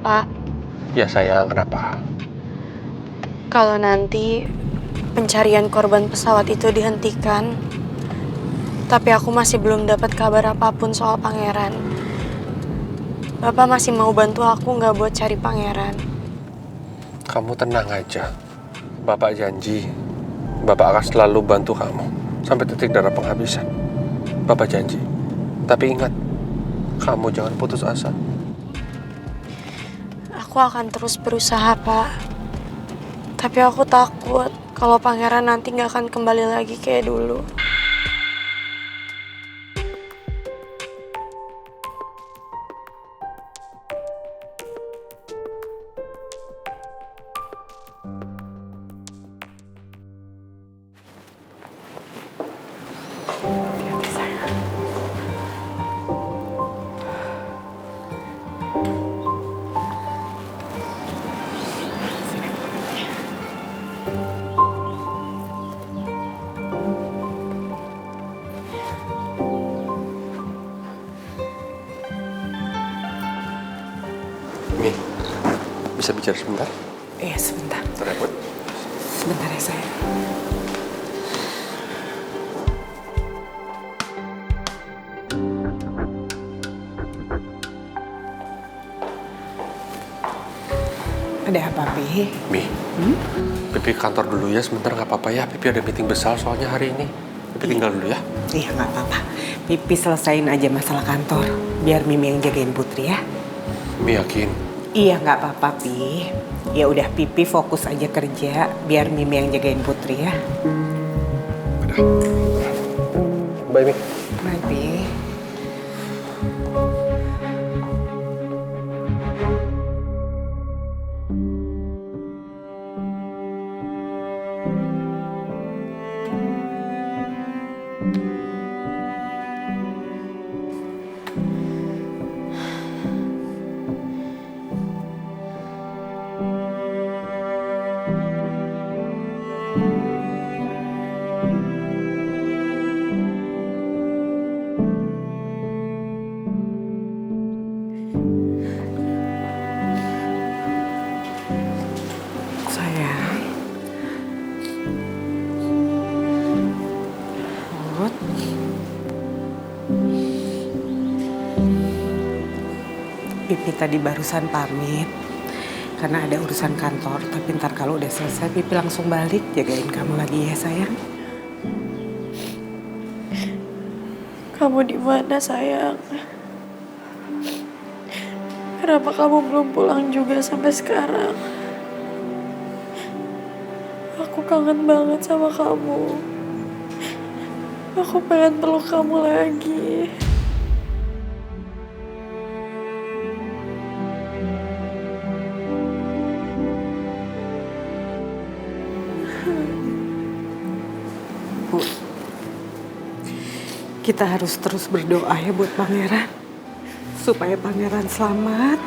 Pak. Ya sayang, kenapa? Kalau nanti pencarian korban pesawat itu dihentikan, tapi aku masih belum dapat kabar apapun soal pangeran. Bapak masih mau bantu aku nggak buat cari pangeran? Kamu tenang aja. Bapak janji, Bapak akan selalu bantu kamu sampai titik darah penghabisan. Bapak janji. Tapi ingat, kamu jangan putus asa. Aku akan terus berusaha, Pak. Tapi aku takut kalau pangeran nanti nggak akan kembali lagi kayak dulu. Mi, bisa bicara sebentar? Iya, sebentar. Terrepot. Sebentar ya, sayang. Ada apa, Pi? Mi, Pipi kantor dulu ya sebentar, nggak apa-apa ya. Pipi ada meeting besar soalnya hari ini. Pipi tinggal dulu ya. Iya, nggak apa-apa. Pipi selesain aja masalah kantor. Biar Mimi yang jagain Putri ya. Mi yakin? Iya, nggak apa-apa, Pi. Ya udah, Pipi fokus aja kerja. Biar Mimi yang jagain Putri ya. Udah. Bye, Mi. Bye, Pi. Sayang. Put. Pipi tadi barusan pamit karena ada urusan kantor, tapi ntar kalau udah selesai Pipi langsung balik jagain kamu lagi ya, sayang. Kamu di mana, sayang? Kenapa kamu belum pulang juga sampai sekarang? Aku kangen banget sama kamu. Aku pengen peluk kamu lagi. Bu, kita harus terus berdoa ya buat pangeran. Supaya pangeran selamat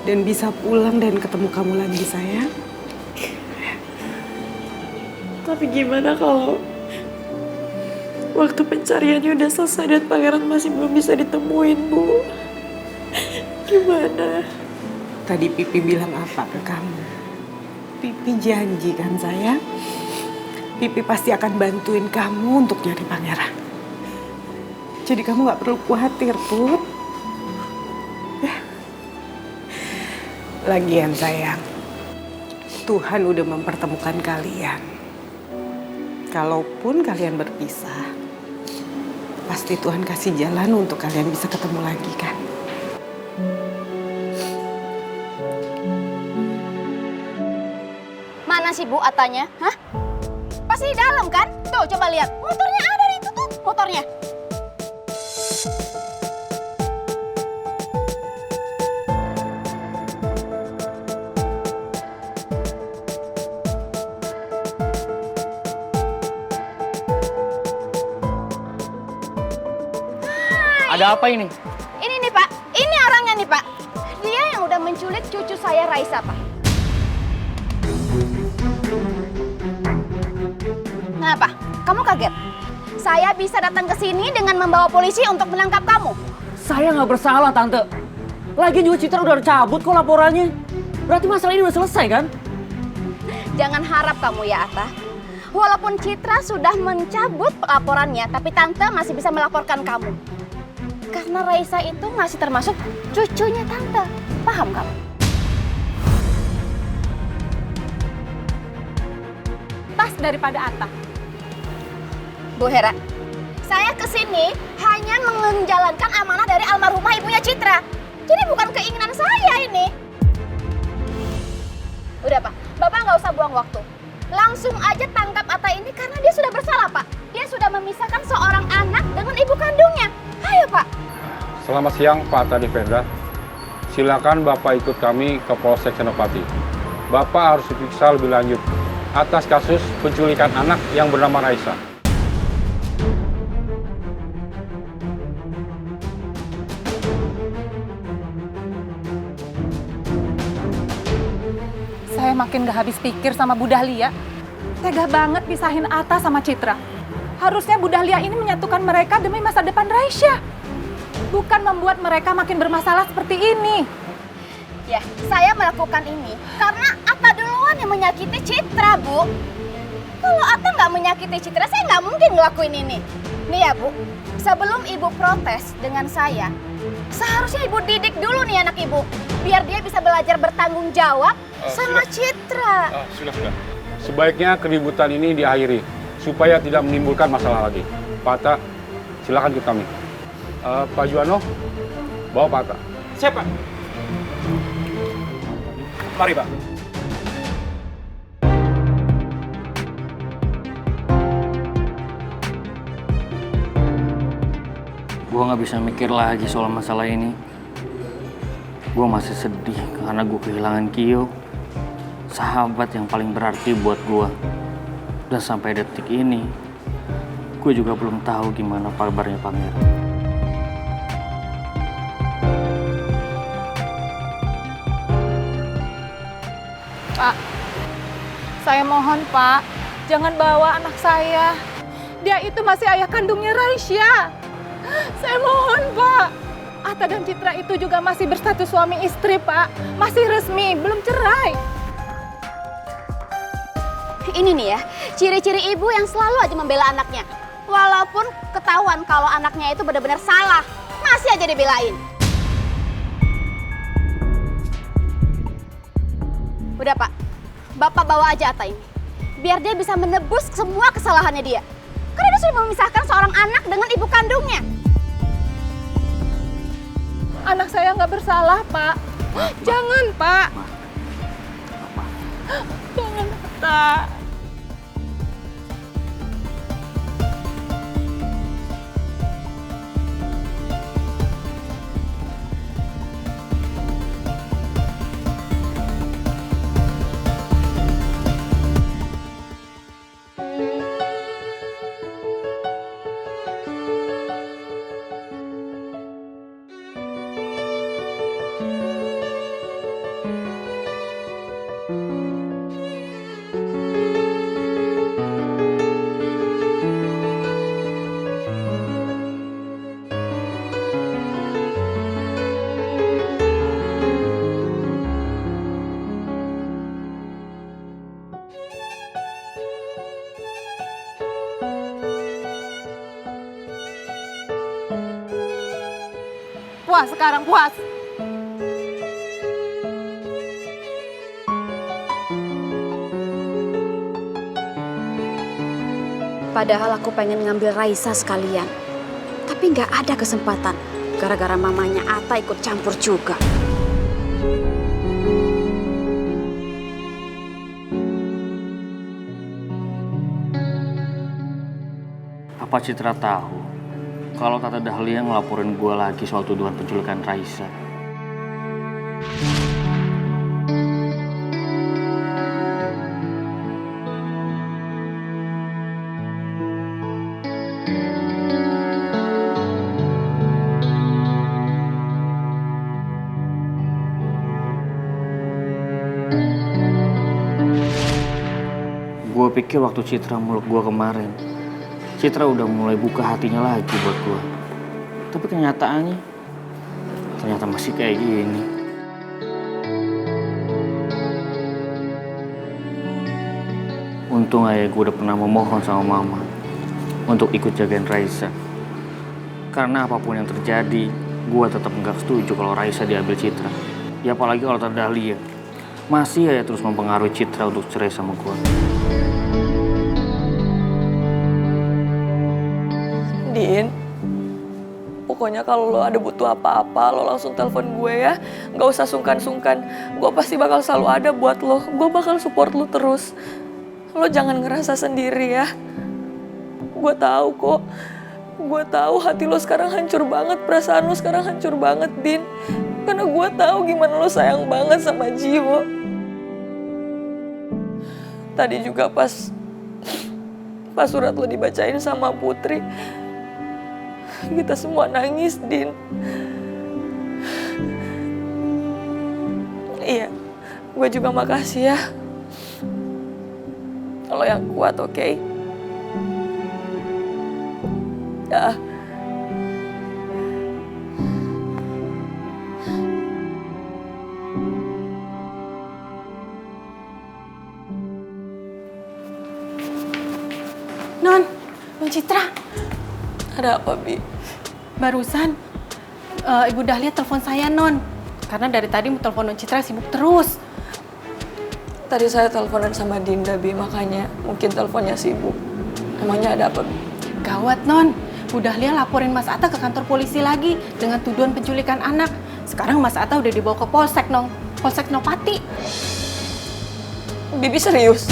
dan bisa pulang dan ketemu kamu lagi, sayang. Tapi gimana kalau waktu pencariannya udah selesai dan pangeran masih belum bisa ditemuin, Bu? Gimana? Tadi Pipi bilang apa ke kamu? Pipi janji kan, sayang? Pipi pasti akan bantuin kamu untuk nyari pangeran. Jadi kamu gak perlu khawatir, Put. Ya. Lagian, sayang, Tuhan udah mempertemukan kalian. Kalaupun kalian berpisah, pasti Tuhan kasih jalan untuk kalian bisa ketemu lagi, kan? Mana sih Bu Atanya? Hah? Pasti di dalam kan? Tuh coba lihat. Motornya ada di itu tuh. Motornya. Ada apa ini? Ini nih Pak. Ini orangnya nih Pak. Dia yang udah menculik cucu saya Raisa Pak. Kenapa? Kamu kaget? Saya bisa datang ke sini dengan membawa polisi untuk menangkap kamu. Saya nggak bersalah, Tante. Lagian juga Citra udah cabut kok laporannya. Berarti masalah ini udah selesai kan? Jangan harap kamu ya, Atta. Walaupun Citra sudah mencabut laporannya, tapi Tante masih bisa melaporkan kamu. Karena Raisa itu masih termasuk cucunya Tante. Paham kamu? Tas daripada Atta. Bu Hera, saya kesini hanya menjalankan amanah dari almarhumah ibunya Citra. Jadi bukan keinginan saya ini. Udah Pak, Bapak nggak usah buang waktu. Langsung aja tangkap Atta ini karena dia sudah bersalah Pak. Dia sudah memisahkan seorang anak dengan ibu kandungnya. Ayo Pak. Selamat siang Pak Atta Divendra. Silakan Bapak ikut kami ke Polsek Senopati. Bapak harus diperiksa lebih lanjut atas kasus penculikan anak yang bernama Raisa. Saya makin gak habis pikir sama Bu Dahlia. Tega banget pisahin Atta sama Citra. Harusnya Bu Dahlia ini menyatukan mereka demi masa depan Raisya. Bukan membuat mereka makin bermasalah seperti ini. Ya, saya melakukan ini karena Atta duluan yang menyakiti Citra, Bu. Kalau Atta nggak menyakiti Citra, saya nggak mungkin ngelakuin ini. Nih ya, Bu, sebelum Ibu protes dengan saya, seharusnya Ibu didik dulu nih anak Ibu. Biar dia bisa belajar bertanggung jawab sama Citra. Sudah. Sebaiknya keributan ini diakhiri supaya tidak menimbulkan masalah lagi. Pak Atta, silakan ikut kami. Pak Juwano, bawa Pak Atta. Siap, Pak. Mari, Pak. Gue gak bisa mikir lagi soal masalah ini. Gue masih sedih karena gue kehilangan Kio. Sahabat yang paling berarti buat gue. Dan sampai detik ini, gue juga belum tahu gimana kabarnya Pangeran. Pak, saya mohon Pak, jangan bawa anak saya. Dia itu masih ayah kandungnya Raisya. Saya mohon Pak. Atta dan Citra itu juga masih berstatus suami istri Pak. Masih resmi, belum cerai. Ini nih ya, ciri-ciri ibu yang selalu aja membela anaknya. Walaupun ketahuan kalau anaknya itu benar-benar salah, masih aja dibelain. Udah Pak, Bapak bawa aja Atta ini. Biar dia bisa menebus semua kesalahannya dia. Karena dia sudah memisahkan seorang anak dengan ibu kandungnya. Anak saya nggak bersalah Pak. Jangan Pak. Jangan Atta. Puas sekarang, puas. Padahal aku pengen ngambil Raisa sekalian. Tapi nggak ada kesempatan. Gara-gara mamanya Atta ikut campur juga. Apa Citra tahu kalau Tante Dahlia ngelaporin gue lagi soal tuduhan penculikan Raisa? Gue pikir waktu Citra meluk gue kemarin, Citra udah mulai buka hatinya lagi buat gue. Tapi kenyataannya, ternyata masih kayak gini. Untung aja gue udah pernah memohon sama mama untuk ikut jagain Raisa. Karena apapun yang terjadi, gue tetap nggak setuju kalau Raisa diambil Citra. Ya apalagi kalau Tante Dahlia masih aja terus mempengaruhi Citra untuk cerai sama gue. Din, pokoknya kalau lo ada butuh apa-apa, lo langsung telepon gue ya. Nggak usah sungkan-sungkan. Gue pasti bakal selalu ada buat lo. Gue bakal support lo terus. Lo jangan ngerasa sendiri ya. Gue tahu kok. Gue tahu hati lo sekarang hancur banget, perasaan lo sekarang hancur banget, Din. Karena gue tahu gimana lo sayang banget sama Jiwo. Tadi juga pas surat lo dibacain sama Putri, kita semua nangis, Din. Iya, gue juga makasih ya. Lo yang kuat, oke? Ya. Non Citra, Ada apa, Bi? barusan Ibu Dahlia telepon saya, Non. Karena dari tadi telepon Non Citra sibuk terus. Tadi saya teleponan sama Dinda, Bi, makanya mungkin teleponnya sibuk. Emangnya ada apa, Bi? Gawat, Non. Bu Dahlia laporin Mas Atta ke kantor polisi lagi dengan tuduhan penculikan anak. Sekarang Mas Atta udah dibawa ke Polsek, Non. Polsek Nopati. Bibi serius?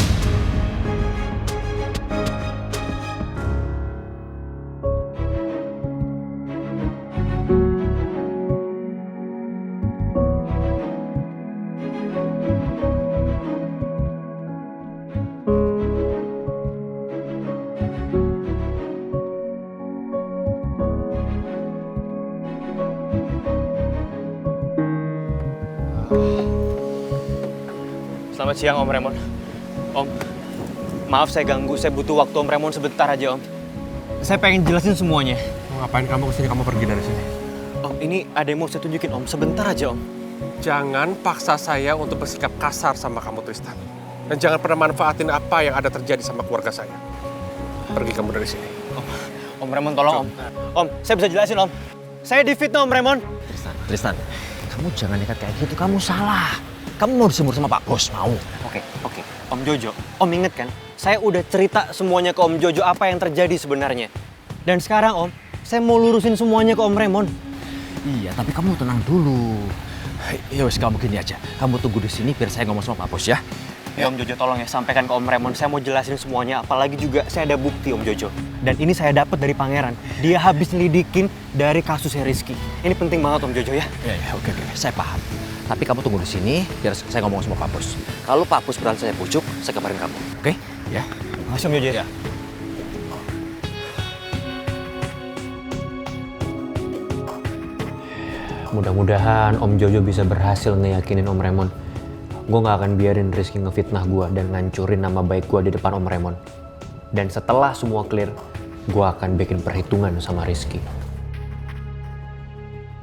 Selamat siang Om Raymond. Om, maaf saya ganggu, saya butuh waktu Om Raymond sebentar aja Om. Saya pengen jelasin semuanya. Ngapain kamu kesini? Kamu pergi dari sini. Om, ini ada yang mau saya tunjukin Om, sebentar aja Om. Jangan paksa saya untuk bersikap kasar sama kamu, Tristan. Dan jangan pernah manfaatin apa yang ada terjadi sama keluarga saya. Pergi kamu dari sini. Om Raymond tolong Om. Om, saya bisa jelasin Om. Saya difitnah Om Raymond. Tristan, kamu jangan nekat kayak gitu, kamu salah. Kamu mau disembur sama Pak Bos, mau? Oke. Om Jojo, Om inget kan? Saya udah cerita semuanya ke Om Jojo apa yang terjadi sebenarnya. Dan sekarang Om, saya mau lurusin semuanya ke Om Raymond. Iya, tapi kamu tenang dulu. Ya wes, kamu gini aja. Kamu tunggu di sini biar saya ngomong sama Pak Bos ya. Ya Om Jojo tolong ya sampaikan ke Om Raymond. Saya mau jelasin semuanya, apalagi juga saya ada bukti Om Jojo. Dan ini saya dapat dari Pangeran. Dia habis nyelidikin dari kasusnya Rizky. Ini penting banget Om Jojo ya. Iya, oke, saya paham. Tapi kamu tunggu di sini biar saya ngomong sama Pak Bos. Kalau Pak Bos berani saya pujuk, saya kabarin kamu. Oke? Ya. Makasih Om Jojo ya. Mudah-mudahan Om Jojo bisa berhasil ngeyakinin Om Raymond. Gue gak akan biarin Rizky ngefitnah gue dan ngancurin nama baik gue di depan Om Raymond. Dan setelah semua clear, gue akan bikin perhitungan sama Rizky.